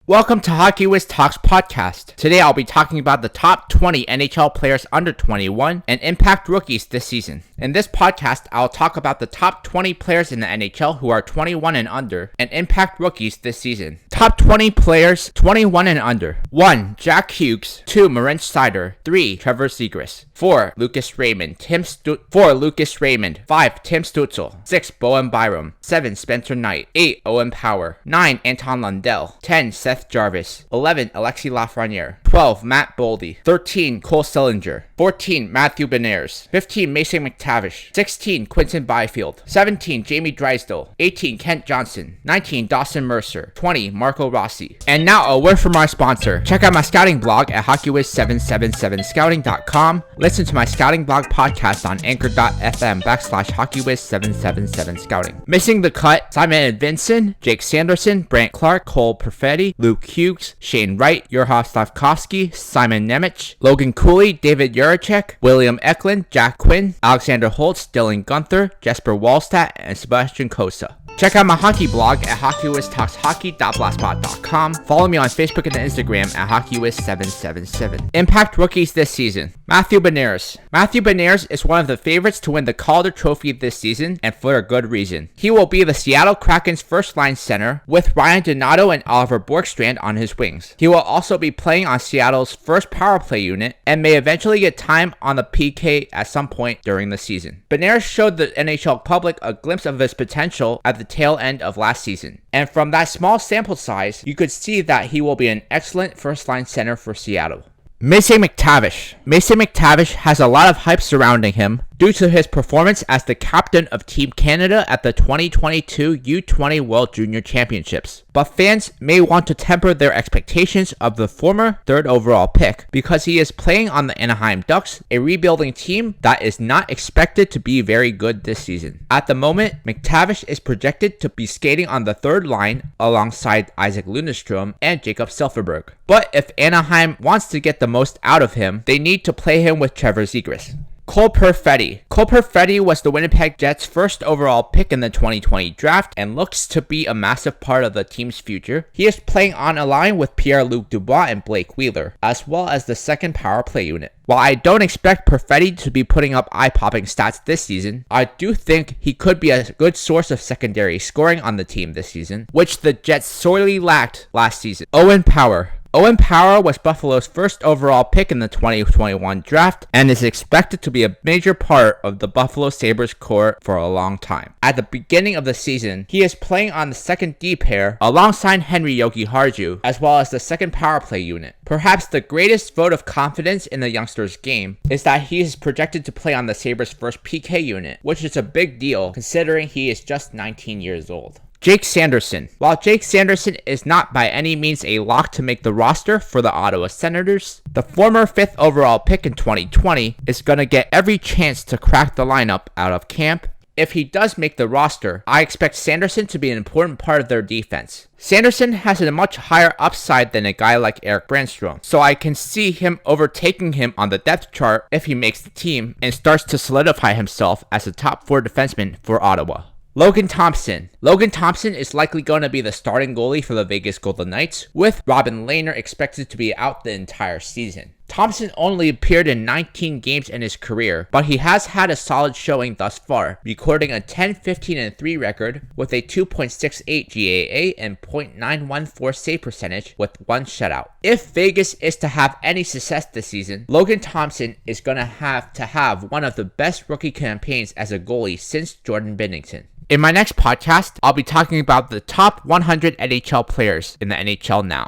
Welcome to Hockey Wiz Talks podcast. Today I'll be talking about the top 20 NHL players under 21 and impact rookies this season. In this podcast, I'll talk about the top 20 players in the NHL who are 21 and under and impact rookies this season. Top 20 players 21 and under. 1. Jack Hughes. 2. Moritz Seider. 3. Trevor Zegras. 4. Lucas Raymond. 4. Lucas Raymond. 5. Tim Stützle. 6. Bowen Byram. 7. Spencer Knight. 8. Owen Power. 9. Anton Lundell. 10. Seth Jarvis. 11. Alexis Lafreniere. 12. Matt Boldy. 13. Cole Sillinger. 14. Matthew Banaris. 15. Missy Mctavish. 16. Quinton Byfield. 17. Jamie Drysdale. 18. Kent Johnson. 19. Dawson Mercer. 20. Marco Rossi. And now a word from our sponsor. Check out my scouting blog at hockeywiz777scouting.com. Listen to my scouting blog podcast on anchor.fm/hockeywiz777scouting. Missing the cut: Simon Edvinsson, Jake Sanderson, Brant Clark, Cole Perfetti, Luke Hughes, Shane Wright, Juraj Slavkovsky, Simon Nemec, Logan Cooley, David Juracek, William Eklund, Jack Quinn, Alexander Holtz, Dylan Gunther, Jesper Wallstat, and Sebastian Kosa. Check out my hockey blog at hockeywiztalkshockey.blogspot.com. Follow me on Facebook and Instagram at hockeywiz777. Impact rookies this season. Matthew Banaris. Matthew Banaris is one of the favorites to win the Calder Trophy this season, and for a good reason. He will be the Seattle Kraken's first-line center, with Ryan Donato and Oliver Borkstrand on his wings. He will also be playing on Seattle's first power play unit, and may eventually get time on the PK at some point during the season. Banaris showed the NHL public a glimpse of his potential at the tail end of last season, and from that small sample size, you could see that he will be an excellent first-line center for Seattle. Missy Mctavish. Missy Mctavish has a lot of hype surrounding him due to his performance as the captain of Team Canada at the 2022 U20 World Junior Championships. But fans may want to temper their expectations of the former third overall pick because he is playing on the Anaheim Ducks, a rebuilding team that is not expected to be very good this season. At the moment, Mctavish is projected to be skating on the third line alongside Isaac Lundestrom and Jacob Silfverberg. But if Anaheim wants to get the most out of him, they need to play him with Trevor Zegras. Cole Perfetti. Cole Perfetti was the Winnipeg Jets' first overall pick in the 2020 draft and looks to be a massive part of the team's future. He is playing on a line with Pierre-Luc Dubois and Blake Wheeler, as well as the second power play unit. While I don't expect Perfetti to be putting up eye-popping stats this season, I do think he could be a good source of secondary scoring on the team this season, which the Jets sorely lacked last season. Owen Power. Owen Power was Buffalo's first overall pick in the 2021 draft and is expected to be a major part of the Buffalo Sabres core for a long time. At the beginning of the season, he is playing on the second D pair alongside Henry Jokiharju, as well as the second power play unit. Perhaps the greatest vote of confidence in the youngster's game is that he is projected to play on the Sabres' first PK unit, which is a big deal considering he is just 19 years old. Jake Sanderson. While Jake Sanderson is not by any means a lock to make the roster for the Ottawa Senators, the former 5th overall pick in 2020 is going to get every chance to crack the lineup out of camp. If he does make the roster, I expect Sanderson to be an important part of their defense. Sanderson has a much higher upside than a guy like Erik Brannstrom, so I can see him overtaking him on the depth chart if he makes the team and starts to solidify himself as a top 4 defenseman for Ottawa. Logan Thompson. Logan Thompson is likely going to be the starting goalie for the Vegas Golden Knights, with Robin Lehner expected to be out the entire season. Thompson only appeared in 19 games in his career, but he has had a solid showing thus far, recording a 10-15-3 record with a 2.68 GAA and .914 save percentage with 1 shutout. If Vegas is to have any success this season, Logan Thompson is going to have one of the best rookie campaigns as a goalie since Jordan Binnington. In my next podcast, I'll be talking about the top 100 NHL players in the NHL now.